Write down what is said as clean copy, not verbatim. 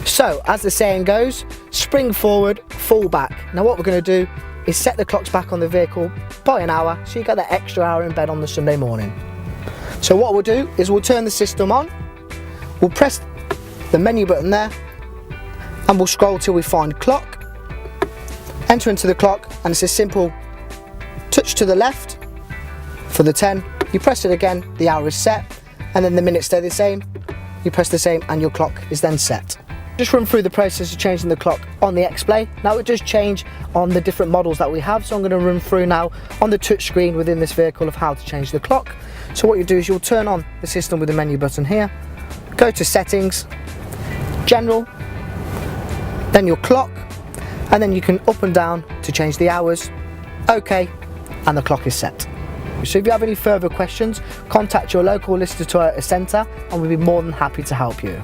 So, as the saying goes, spring forward, fall back. Now what we're going to do is set the clocks back on the vehicle by an hour, so you get that extra hour in bed on the Sunday morning. So what we'll do is we'll turn the system on, we'll press the menu button there, and we'll scroll till we find clock, enter into the clock, and it's a simple touch to the left for the 10, you press it again, the hour is set, and then the minutes stay the same, you press the same and your clock is then set. Just run through the process of changing the clock on the X-Play. Now it does change on the different models that we have, so I'm going to run through now on the touch screen within this vehicle of how to change the clock. So what you do is you'll turn on the system with the menu button here, go to settings, general, then your clock, and then you can up and down to change the hours, OK, and the clock is set. So if you have any further questions, contact your local Lister Toyota Centre and we'll be more than happy to help you.